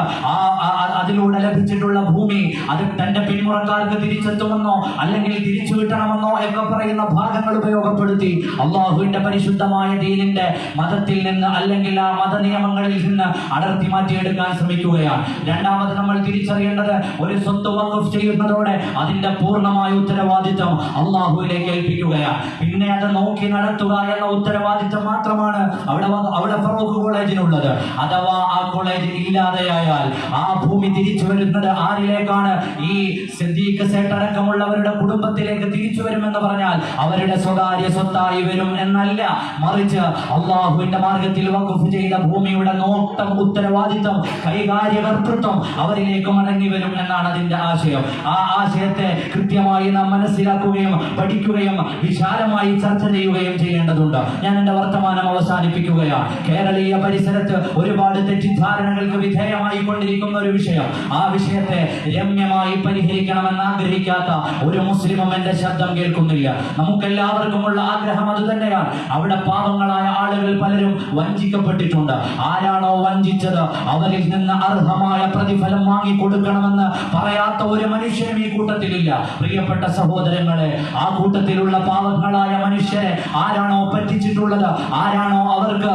അതിലൂടെ ലഭിച്ചിട്ടുള്ള ഭൂമി അത് തന്റെ പിന്മുറക്കാർക്ക് തിരിച്ചെത്തുമെന്നോ അല്ലെങ്കിൽ തിരിച്ചു കിട്ടണമെന്നോ ഒക്കെ പറയുന്ന ഭാഗങ്ങൾ ഉപയോഗപ്പെടുത്തി അള്ളാഹുവിന്റെ പരിശുദ്ധമായ ദീനിന്റെ മതത്തിൽ നിന്ന് അല്ലെങ്കിൽ ആ മത നിയമങ്ങളിൽ നിന്ന് അടർത്തി മാറ്റിയെടുക്കാൻ ശ്രമിക്കുകയാണ്. രണ്ടാമത് നമ്മൾ തിരിച്ചറിയേണ്ടത്, ഒരു സ്വത്ത് വഖഫ് ചെയ്യുന്നതോടെ അതിന്റെ പൂർണ്ണമായ ഉത്തരവാദിത്വം അള്ളാഹുവിലേക്ക് ഏൽപ്പിക്കുകയാണ്. പിന്നെ അത് നോക്കി നടത്തുക എന്ന ഉത്തരവാദിത്വം മാത്രമാണ് അവിടെ ഫറൂഖ് കോളേജിനുള്ളത്. അഥവാ ആ കോളേജ് ഇല്ലാതെയായാൽ ആ ഭൂമി തിരിച്ചു വരുന്നത് ആരിലേക്കാണ്? ഈ സിദ്ദീഖ് സേട്ട് അടക്കമുള്ളവരുടെ കുടുംബത്തിലേക്ക് തിരിച്ചു വരുമെന്ന് പറഞ്ഞാൽ അവരുടെ സ്വകാര്യ സ്വത്തായി വരും എന്നല്ല, മറിച്ച് അള്ളാഹുവിന്റെ മാർഗത്തിൽ വഖഫ് ചെയ്ത ഭൂമിയുടെ നോട്ടം, ഉത്തരവാദിത്വം, കൈകാര്യകർത്തൃത്വം അവരിലേക്ക് മടങ്ങി വരും എന്നാണ് അതിന്റെ ആശയം. ആ ആശയത്തെ കൃത്യമായി നാം മനസ്സിലാക്കുകയും പഠിക്കുകയും വിശാലമായി ചർച്ച ചെയ്യുകയും ചെയ്യേണ്ടതുണ്ട്. ഞാൻ എന്റെ വർത്തമാനം അവസാനിപ്പിക്കുകയാണ്. കേരളീയ പരിസരത്ത് ഒരുപാട് തെറ്റിദ്ധാരണകൾക്ക് വിധേയമായി കൊണ്ടിരിക്കുന്ന ഒരു വിഷയം. ആ വിഷയത്തെ രമ്യമായി പരിഹരിക്കണമെന്ന് ആഗ്രഹിക്കാത്ത ഒരു മുസ്ലിമും എന്റെ ശബ്ദം കേൾക്കുന്നില്ല. നമുക്കെല്ലാവർക്കുമുള്ള ആഗ്രഹം അത് തന്നെയാണ്. അവിടെ പാവങ്ങളായ ആളുകൾ പലരും വഞ്ചിക്കപ്പെട്ടിട്ടുണ്ട്. ആരാണോ വഞ്ചിച്ചത് അവരിൽ നിന്ന് അർഹമായ പ്രതിഫലം വാങ്ങിക്കൊടുക്കണമെന്ന് പറയാത്ത ഒരു മനുഷ്യനും ഈ കൂട്ടത്തിലില്ല. പ്രിയപ്പെട്ട സഹോദരങ്ങളെ, ആ കൂട്ടത്തിലുള്ള പാവങ്ങളായ മനുഷ്യരെ ആരാണോ പറ്റിച്ചിട്ടുള്ളത്, ആരാണോ അവർക്ക്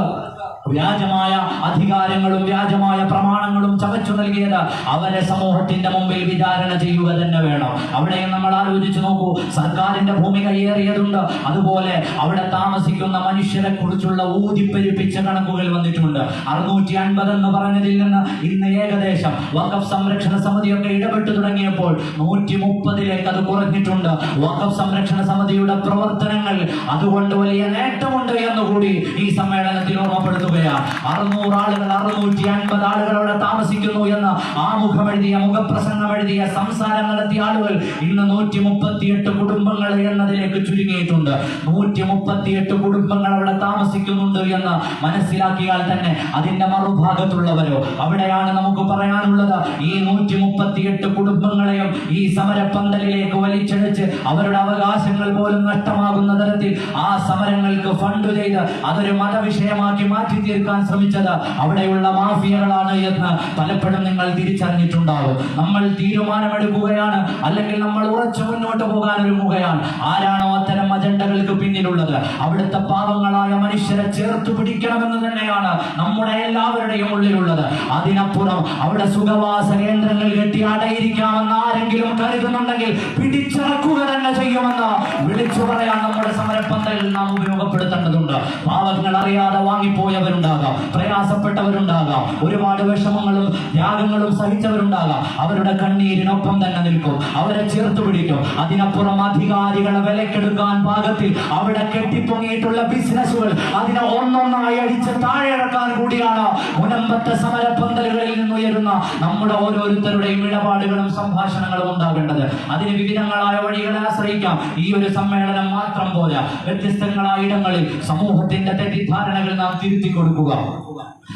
വ്യാജമായ അധികാരങ്ങളും വ്യാജമായ പ്രമാണങ്ങളും ചവച്ചു നൽകിയത്, അവരെ സമൂഹത്തിന്റെ മുമ്പിൽ വിചാരണ ചെയ്യുക തന്നെ വേണം. അവിടെയും നമ്മൾ ആലോചിച്ചു നോക്കൂ. സർക്കാരിന്റെ ഭൂമി കയ്യേറിയതുണ്ട്. അതുപോലെ അവിടെ താമസിക്കുന്ന മനുഷ്യരെ കുറിച്ചുള്ള ഊതിപ്പെരുപ്പിച്ച കണക്കുകൾ വന്നിട്ടുണ്ട്. 650 എന്ന് പറഞ്ഞതിൽ നിന്ന് ഇന്ന് ഏകദേശം വഖഫ് സംരക്ഷണ സമിതിയൊക്കെ ഇടപെട്ടു തുടങ്ങിയപ്പോൾ 130ലേക്ക് അത് കുറഞ്ഞിട്ടുണ്ട്. വഖഫ് സംരക്ഷണ സമിതിയുടെ പ്രവർത്തനങ്ങൾ അതുകൊണ്ട് വലിയ നേട്ടമുണ്ട് എന്നുകൂടി ഈ സമ്മേളനത്തിൽ ഓർമ്മപ്പെടുത്തുക. 600 ആളുകൾ 650 ആളുകളോടെ താമസിക്കുന്നു എന്ന് ആമുഖമെഴുതിയ, മുഖപ്രസംഗം എഴുതിയ, സംസാരം നടത്തിയ ആളുകൾ ഇന്ന് 138 കുടുംബങ്ങൾ എന്നതിലേക്ക് ചുരുങ്ങിയിട്ടുണ്ട്. 138 കുടുംബങ്ങൾ അവിടെ താമസിക്കുന്നുണ്ട് എന്ന് മനസ്സിലാക്കിയാൽ തന്നെ അതിന്റെ മറുഭാഗത്തുള്ളവരോ, അവിടെയാണ് നമുക്ക് പറയാനുള്ളത്. ഈ 138 കുടുംബങ്ങളെയും ഈ സമരപ്പന്തലിലേക്ക് വലിച്ചഴിച്ച് അവരുടെ അവകാശങ്ങൾ പോലും നഷ്ടമാകുന്ന തരത്തിൽ ആ സമരങ്ങൾക്ക് ഫണ്ട് ചെയ്ത് അതൊരു മതവിഷയമാക്കി മാറ്റി തീർക്കാൻ ശ്രമിച്ചത് അവിടെയുള്ള മാഫിയകളാണ് എന്ന് പലപ്പോഴും നിങ്ങൾ തിരിച്ചറിഞ്ഞിട്ടുണ്ടാവും. നമ്മൾ തീരുമാനമെടുക്കുകയാണ്, അല്ലെങ്കിൽ നമ്മൾ ഉറച്ചു മുന്നോട്ട് പോകാൻ ഒരുങ്ങുകയാണ്. ആരാണോ അത്തരം അജണ്ടകൾക്ക് പിന്നിലുള്ളത്, അവിടുത്തെ പാവങ്ങളായ മനുഷ്യരെ ചേർത്ത് പിടിക്കണമെന്ന് തന്നെയാണ് നമ്മുടെ എല്ലാവരുടെയും ഉള്ളിലുള്ളത്. അതിനപ്പുറം അവിടെ സുഖവാസ കേന്ദ്രങ്ങൾ കെട്ടി അടയിരിക്കാമെന്ന് ആരെങ്കിലും കരുതുന്നുണ്ടെങ്കിൽ പിടിച്ചിറക്കുക തന്നെ ചെയ്യുമെന്ന് വിളിച്ചു പറയാൻ നമ്മുടെ സമരപ്പന്തലിൽ നാം ഉപയോഗപ്പെടുത്തേണ്ടതുണ്ട്. പാവങ്ങൾ അറിയാതെ വാങ്ങിപ്പോയവരുണ്ട്, കരഞ്ഞവരുണ്ടാകാം, പ്രയാസപ്പെട്ടവരുണ്ടാകാം, ഒരുപാട് വിഷമങ്ങളും ത്യാഗങ്ങളും സഹിച്ചവരുണ്ടാകാം. അവരുടെ കണ്ണീരിനൊപ്പം തന്നെ നിൽക്കും, അവരെ ചേർത്ത് പിടിക്കും. അതിനപ്പുറം അധികാരികളെ വിലക്കെടുക്കാൻ പാകത്തിൽ അവിടെ കെട്ടിപ്പൊങ്ങിയിട്ടുള്ള ബിസിനസ്സുകൾ അതിനെ ഒന്നൊന്നായി അടിച്ച് താഴെയിറക്കാൻ കൂടിയാണ് മുനമ്പത്തെ സമരപ്പന്തലുകളിൽ നിന്നുയരുന്ന നമ്മുടെ ഓരോരുത്തരുടെയും ഇടപാടുകളും സംഭാഷണങ്ങളും ഉണ്ടാകേണ്ടത്. അതിന് വിവിധങ്ങളായ വഴികളെ ആശ്രയിക്കാം. ഈ ഒരു സമ്മേളനം മാത്രം പോരാ. വ്യത്യസ്തങ്ങളായ ഇടങ്ങളിൽ സമൂഹത്തിന്റെ തെറ്റിദ്ധാരണകൾ നാം തിരുത്തി കൊടുക്കുക.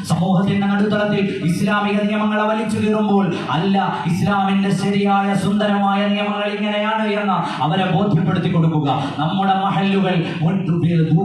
സമൂഹത്തിന്റെ നടുത്തളത്തിൽ ഇസ്ലാമിക നിയമങ്ങളെ വലിച്ചു കീറുമ്പോൾ അല്ല, ഇസ്ലാമിന്റെ ശരിയായ സുന്ദരമായ നിയമങ്ങൾ ഇങ്ങനെയാണ് എന്ന് അവരെ ബോധ്യപ്പെടുത്തി കൊടുക്കുക. നമ്മുടെ മഹല്ലുകൾ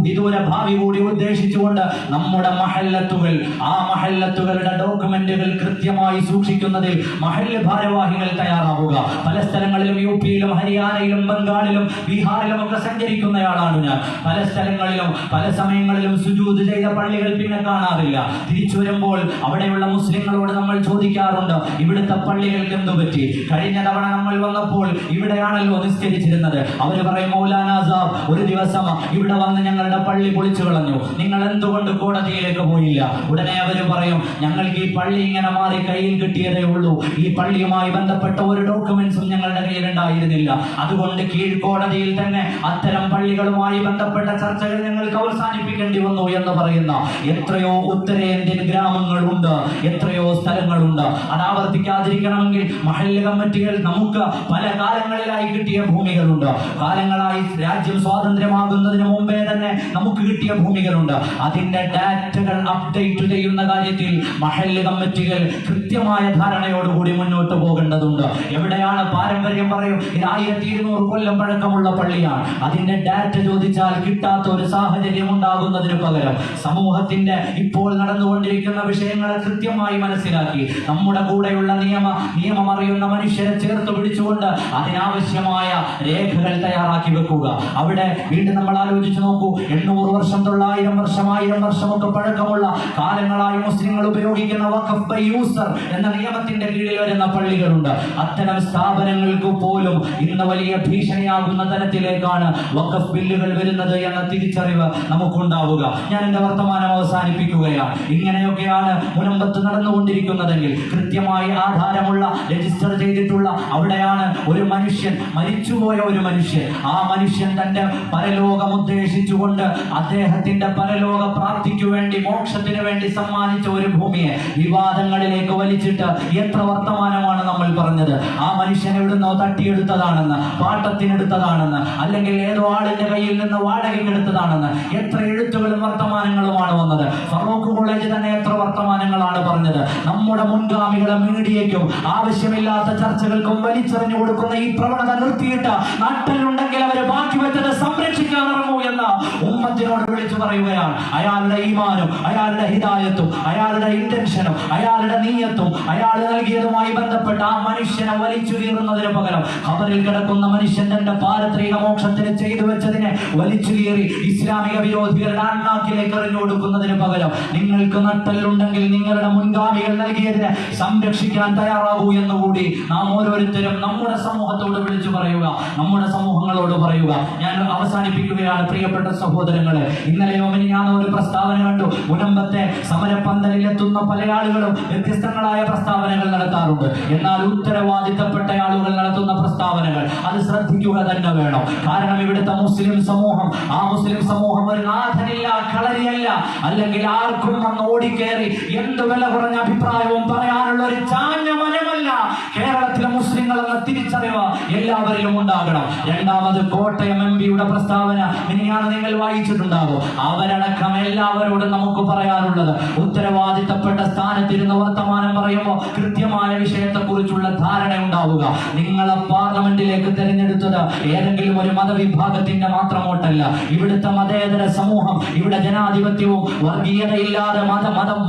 വിദൂര ഭാവി കൂടി ഉദ്ദേശിച്ചുകൊണ്ട് നമ്മുടെ മഹല്ലത്തുകൾ, ആ മഹല്ലത്തുകളുടെ ഡോക്യുമെന്റുകൾ കൃത്യമായി സൂക്ഷിക്കുന്നതിൽ മഹല്ല് ഭാരവാഹികൾ തയ്യാറാവുക. പല സ്ഥലങ്ങളിലും യുപിയിലും ഹരിയാനയിലും ബംഗാളിലും ബീഹാറിലും ഒക്കെ സഞ്ചരിക്കുന്നയാളാണ് ഞാൻ. പല സ്ഥലങ്ങളിലും പല സമയങ്ങളിലും സുജൂദ് ചെയ്ത പള്ളികൾ പിന്നെ കാണാറില്ല. തിരിച്ചു വരുമ്പോൾ അവിടെയുള്ള മുസ്ലിങ്ങളോട് നമ്മൾ ചോദിക്കാറുണ്ട്, ഇവിടുത്തെ പള്ളികൾക്ക് എന്തു പറ്റി? കഴിഞ്ഞ തവണ നമ്മൾ വന്നപ്പോൾ ഇവിടെയാണല്ലോ നിസ്കരിച്ചിരുന്നത്. അവർ പറയും, മൗലാന സാബ് ഒരു ദിവസം ഇവിടെ വന്ന് ഞങ്ങളുടെ പള്ളി പൊളിച്ചു കളഞ്ഞു, നിങ്ങൾ എന്തുകൊണ്ട് കോടതിയിലേക്ക് പോയില്ല? ഉടനെ അവർ പറയും, ഞങ്ങൾക്ക് ഈ പള്ളി ഇങ്ങനെ മാറി കയ്യിൽ കിട്ടിയതേ ഉള്ളൂ, ഈ പള്ളിയുമായി ബന്ധപ്പെട്ട ഒരു ഡോക്യുമെന്റ്സും ഞങ്ങളുടെ കയ്യിൽ ഉണ്ടായിരുന്നില്ല, അതുകൊണ്ട് കീഴ്ക്കോടതിയിൽ തന്നെ അത്തരം പള്ളികളുമായി ബന്ധപ്പെട്ട ചർച്ചകൾ ഞങ്ങൾക്ക് അവസാനിപ്പിക്കേണ്ടി വന്നു എന്ന് പറയുന്ന എത്രയോ ഉത്തരേന്ത്യൻ ഗ്രാമങ്ങളുണ്ട്, എത്രയോ സ്ഥലങ്ങളുണ്ട്. അത് ആവർത്തിക്കാതിരിക്കണമെങ്കിൽ മഹല്ല് കമ്മിറ്റികൾ നമുക്ക് പല കാലങ്ങളിലായി കിട്ടിയ ഭൂമികളുണ്ട്. കാലങ്ങളായി രാജ്യം സ്വാതന്ത്ര്യമാകുന്നതിന് മുമ്പേ തന്നെ നമുക്ക് കിട്ടിയ ഭൂമികളുണ്ട്. അതിന്റെ ഡാറ്റകൾ അപ്ഡേറ്റ് ചെയ്യുന്ന കാര്യത്തിൽ മഹല്ല് കമ്മിറ്റികൾ കൃത്യമായ ധാരണയോടുകൂടി മുന്നോട്ട് പോകേണ്ടതുണ്ട്. എവിടെയാണ് പാരമ്പര്യം പറയും, ഇത് 1200 കൊല്ലം പഴക്കമുള്ള പള്ളിയാണ്, അതിന്റെ ഡാറ്റ ചോദിച്ചാൽ കിട്ടാത്ത ഒരു സാഹചര്യം ഉണ്ടാകുന്നതിന് പകരം സമൂഹത്തിന്റെ ഇപ്പോൾ നടന്നുകൊണ്ടിരിക്കുന്ന വിഷയങ്ങളെ കൃത്യമായി മനസ്സിലാക്കി നമ്മുടെ കൂടെയുള്ള നിയമം അറിയുന്ന മനുഷ്യരെ ചേർത്ത് പിടിച്ചുകൊണ്ട് അതിനാവശ്യമായ രേഖകൾ തയ്യാറാക്കി വെക്കുക. അവിടെ വീണ്ടും നമ്മൾ ആലോചിച്ച് നോക്കൂ, 800 വർഷം 900 വർഷം 1000 വർഷമൊക്കെ പഴക്കമുള്ള കാലങ്ങളായി മുസ്ലിങ്ങൾ ഉപയോഗിക്കുന്ന വഖഫ് ബൈ യൂസർ എന്ന നിയമത്തിന്റെ കീഴിൽ വരുന്ന പള്ളികളുണ്ട്. അത്തരം സ്ഥാപനങ്ങൾക്ക് പോലും ഇന്ന് വലിയ ഭീഷണിയാകുന്ന തരത്തിലേക്കാണ് വഖഫ് ബില്ലുകൾ വരുന്നത് എന്ന തിരിച്ചറിവ് നമുക്കുണ്ടാവുക. ഞാൻ എന്റെ വർത്തമാനം അവസാനിപ്പിക്കുകയാണ്. ഇങ്ങനെയൊക്കെയാണ് മുനമ്പത്ത് നടന്നുകൊണ്ടിരിക്കുന്നതെങ്കിൽ കൃത്യമായി ആധാരമുള്ള രജിസ്റ്റർ ചെയ്തിട്ടുള്ള അവിടെയാണ് ഒരു മനുഷ്യൻ, മരിച്ചുപോയ ഒരു മനുഷ്യൻ, ആ മനുഷ്യൻ തന്റെ പരലോകം ഉദ്ദേശിച്ചുകൊണ്ട് അദ്ദേഹത്തിന്റെ പരലോക പ്രാപ്തിക്കു വേണ്ടി, മോക്ഷത്തിന് വേണ്ടി സമ്മാനിച്ച ഒരു ഭൂമിയെ വിവാദങ്ങളിലേക്ക് വലിച്ചിട്ട് എത്ര വർത്തമാനമാണ് നമ്മൾ പറഞ്ഞത്. ആ മനുഷ്യൻ എവിടുന്നോ തട്ടിയെടുത്തതാണെന്ന്, പാട്ടത്തിനെടുത്തതാണെന്ന്, അല്ലെങ്കിൽ ഏതോ ആളിന്റെ കയ്യിൽ നിന്ന് വാടകയ്ക്കെടുത്തതാണെന്ന് എത്ര എഴുത്തുകളും വർത്തമാനങ്ങളുമാണ് വന്നത്. ഫറൂഖ് കോളേജ് തന്നെ എത്ര വർത്തമാനങ്ങളാണ് പറഞ്ഞത്. നമ്മുടെ മുൻഗാമികളെ മീഡിയയ്ക്കും ആവശ്യമില്ലാത്ത ചർച്ചകൾക്കും വലിച്ചെറിഞ്ഞു കൊടുക്കുന്ന ഈ പ്രവണത നിർത്തിയിട്ട് നാട്ടിലുണ്ടെങ്കിൽ അവരെ ബാക്കി വെച്ചത് സംരക്ഷിക്കാൻ ഇറങ്ങൂ എന്ന് ഉമ്മത്തിനോട് വിളിച്ചു പറയുകയാണ്. അയാളുടെ ഈമാനും അയാളുടെ ഹിദായത്തും അയാളുടെ ഇന്റൻഷനും അയാളുടെ നീയത്തും അയാൾ നൽകിയതുമായി ബന്ധപ്പെട്ട ആ മനുഷ്യനെ വലിച്ചു കീറുന്നതിന് പകരം ഖബറിൽ കിടക്കുന്ന മനുഷ്യൻ തന്റെ പാരത്രിക മോക്ഷത്തിന് ചെയ്തു വെച്ചതിനെ വലിച്ചു കീറി ഇസ്ലാമിക വിരോധികളുടെ അണ്ണാക്കിലേക്ക് എറിഞ്ഞു കൊടുക്കുന്നതിന് പകരം നിങ്ങൾക്ക് നട്ടലുണ്ടെങ്കിൽ നിങ്ങളുടെ മുൻഗാമികൾ നൽകിയതിനെ സംരക്ഷിക്കാൻ തയ്യാറാകൂ എന്നുകൂടി നാം ഓരോരുത്തരും നമ്മുടെ സമൂഹത്തോട് വിളിച്ചു പറയുക, നമ്മുടെ സമൂഹങ്ങളോട് പറയുക. ഞാൻ അവസാനിപ്പിക്കുകയാണ് പ്രിയപ്പെട്ട സഹോദരങ്ങളെ. ഇന്നലെയോ ഞാൻ ഒരു പ്രസ്താവന കണ്ടു. മുനമ്പത്തെ സമരപ്പന്തലിൽ എത്തുന്ന പല ആളുകളും വ്യത്യസ്തങ്ങളായ പ്രസ്താവനകൾ നടത്താറുണ്ട്. എന്നാൽ ഉത്തരവാദിത്തപ്പെട്ട ആളുകൾ നടത്തുന്ന പ്രസ്താവനകൾ അത് ശ്രദ്ധിക്കുക തന്നെ വേണം. കാരണം ഇവിടുത്തെ മുസ്ലിം സമൂഹം, ആ മുസ്ലിം സമൂഹം ഒരു നാഥനില്ല, കളരിയല്ല, അല്ലെങ്കിൽ ആർക്കും വന്ന് ഓടിക്കേറി എന്ത് വില കുറഞ്ഞ അഭിപ്രായവും പറയാനുള്ള ഒരു ചാഞ്ഞ മനമല്ല. കേരളത്തിലെ മുസ്ലിങ്ങൾ എന്ന തിരിച്ചറിവ് എല്ലാവരിലും ഉണ്ടാകണം. രണ്ടാമത് കോട്ടയം MP-യുടെ പ്രസ്താവന ഇനിയാണ് നിങ്ങൾ വായിച്ചിട്ടുണ്ടാകും. അവരടക്കം എല്ലാവരോടും നമുക്ക് പറയാനുള്ളത്, ഉത്തരവാദിത്തപ്പെട്ട സ്ഥാനത്തിരുന്ന് വർത്തമാനം പറയുമ്പോൾ കൃത്യമായ വിഷയത്തെക്കുറിച്ചുള്ള ധാരണ ഉണ്ടാവുക. നിങ്ങളെ പാർലമെന്റിലേക്ക് തെരഞ്ഞെടുത്തത് ഏതെങ്കിലും ഒരു മതവിഭാഗത്തിന്റെ മാത്രം വോട്ടല്ല. ഇവിടുത്തെ മതേതര സമൂഹം, ഇവിടെ ജനാധിപത്യവും വർഗീയതയില്ലാതെ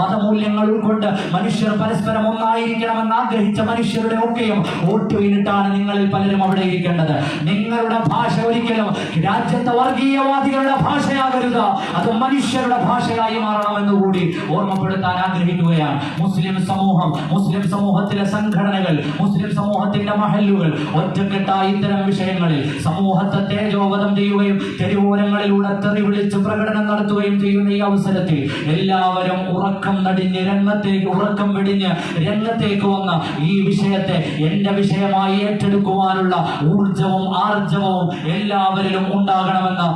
മതമൂല്യങ്ങൾ ഉൾക്കൊണ്ട് മനുഷ്യർ പരസ്പരം ഒന്നായിരിക്കണമെന്ന് ആഗ്രഹിച്ച മനുഷ്യരുടെ ഒക്കെയും വോട്ട് വീണിട്ടാണ് നിങ്ങളിൽ പലരും അവിടെ ഇരിക്കേണ്ടത്. നിങ്ങളുടെ ഭാഷ ഒരിക്കലും രാജ്യത്തെ വർഗീയവാദികളുടെ ഭാഷ ഭാഷയാകരുത്, അത് മനുഷ്യരുടെ ഭാഷയായി മാറണമെന്ന് കൂടി ഓർമ്മപ്പെടുത്താൻ ആഗ്രഹിക്കുകയാണ്. മുസ്ലിം സമൂഹം, മുസ്ലിം സമൂഹത്തിലെ സംഘടനകൾ, മുസ്ലിം സമൂഹത്തിന്റെ മഹല്ലുകൾ ഒറ്റക്കെട്ടായി ഇത്തരം വിഷയങ്ങളിൽ സമൂഹത്തെ തേജോവധം ചെയ്യുകയും തെരുവോരങ്ങളിലൂടെ തെറി വിളിച്ച് പ്രകടനം നടത്തുകയും ചെയ്യുന്ന ഈ അവസരത്തിൽ എല്ലാവരും ഉറക്കം വെടിഞ്ഞ് രംഗത്തേക്ക് വന്ന ഈ വിഷയത്തെ എന്റെ വിഷയമായി ഏറ്റെടുക്കുവാനുള്ള ഊർജവും ആർജവവും എല്ലാവരിലും ഉണ്ടാകണമെന്ന്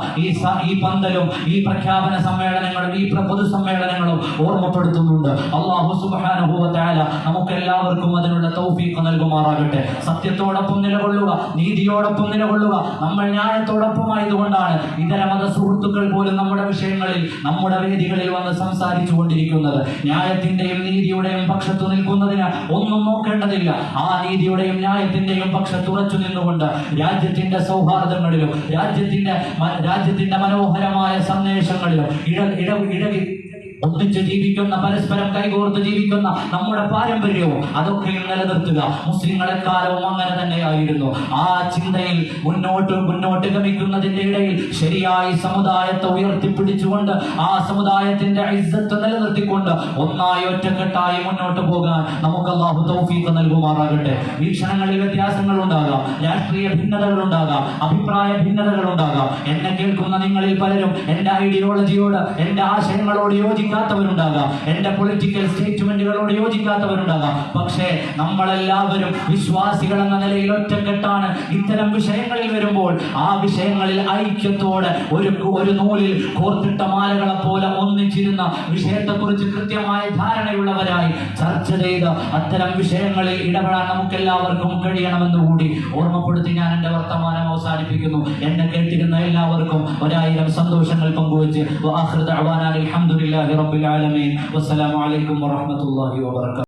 ഈ പന്തലും ഈ പ്രഖ്യാപന സമ്മേളനങ്ങളും ഈ പൊതുസമ്മേളനങ്ങളും ഓർമ്മപ്പെടുത്തുന്നുണ്ട്. അല്ലാഹു സുബ്ഹാനഹു വ തആല നമുക്ക് എല്ലാവർക്കും അതിനുള്ള തൗഫീഖ് നൽകുമാറാകട്ടെ. സത്യത്തോടൊപ്പം നിലകൊള്ളുക, നീതിയോടൊപ്പം നിലകൊള്ളുക. നമ്മൾ ന്യായത്തോടൊപ്പമായതുകൊണ്ടാണ് ഇതര മത സുഹൃത്തുക്കൾ പോലും നമ്മുടെ വിഷയങ്ങളിൽ, നമ്മുടെ വേദികളിൽ വന്ന് സംസാരിച്ചു കൊണ്ടിരിക്കുന്നത്. ന്യായത്തിന്റെയും നീതിയുടെയും പക്ഷത്തു നിൽക്കുന്നതിന് ഒന്നും നോക്കേണ്ടതില്ല. ആ നീതിയുടെയും ന്യായത്തിന്റെയും പക്ഷത്ത് ഉറച്ചു നിന്നുകൊണ്ട് രാജ്യത്തിന്റെ സൗഹാർദ്ദങ്ങളിലും രാജ്യത്തിന്റെ മനോഹരമായ സന്ദേശങ്ങളിലും ഒന്നിച്ച് ജീവിക്കുന്ന, പരസ്പരം കൈകോർത്ത് ജീവിക്കുന്ന നമ്മുടെ പാരമ്പര്യവും അതൊക്കെയും നിലനിർത്തുക. മുസ്ലിങ്ങളെക്കാലവും അങ്ങനെ തന്നെയായിരുന്നു. ആ ചിന്തയിൽ മുന്നോട്ട് ഗമിക്കുന്നതിന്റെ ഇടയിൽ ശരിയായി സമുദായത്തെ ഉയർത്തിപ്പിടിച്ചുകൊണ്ട് ആ സമുദായത്തിന്റെ ഇസ്സത്ത് നിലനിർത്തിക്കൊണ്ട് ഒന്നായി ഒറ്റക്കെട്ടായി മുന്നോട്ട് പോകാൻ നമുക്ക് അല്ലാഹു തൗഫീഖ് നൽകുമാറാകട്ടെ. വീക്ഷണങ്ങളിൽ വ്യത്യാസങ്ങൾ ഉണ്ടാകാം, രാഷ്ട്രീയ ഭിന്നതകൾ ഉണ്ടാകാം, അഭിപ്രായ ഭിന്നതകൾ ഉണ്ടാകാം. എന്നെ കേൾക്കുന്ന നിങ്ങളിൽ പലരും എന്റെ ഐഡിയോളജിയോട്, എന്റെ ആശയങ്ങളോട് യോജിക്കാത്തവരുണ്ടാകാം, എന്റെ പൊളിറ്റിക്കൽ സ്റ്റേറ്റ്മെന്റുകളോട് യോജിക്കാത്തവരുണ്ടാകാം. പക്ഷേ നമ്മളെല്ലാവരും വിശ്വാസികൾ എന്ന നിലയിൽ ഒറ്റക്കെട്ടാണ്. ഇത്തരം വിഷയങ്ങളിൽ വരുമ്പോൾ ആ വിഷയങ്ങളിൽ ഐക്യത്തോടെ ഒരു നൂലിൽ കോർത്തിട്ട മാലകളെ പോലെ ഒന്നിച്ചിരുന്ന വിഷയത്തെക്കുറിച്ച് കൃത്യമായ ധാരണയുള്ളവരായി ചർച്ച ചെയ്ത് അത്തരം വിഷയങ്ങളിൽ ഇടപെടാൻ നമുക്ക് എല്ലാവർക്കും കഴിയണമെന്ന് കൂടി ഓർമ്മപ്പെടുത്തി ഞാൻ എന്റെ വർത്തമാനം അവസാനിപ്പിക്കുന്നു. എന്നെ കേട്ടിരുന്ന എല്ലാവർക്കും 1000 സന്തോഷങ്ങൾ പങ്കുവെച്ച് അൽഹംദുലില്ലാഹി റബ്ബിൽ ആലമീൻ. വസ്സലാമു അലൈക്കും വറഹ്മത്തുള്ളാഹി വബറകാതുഹു.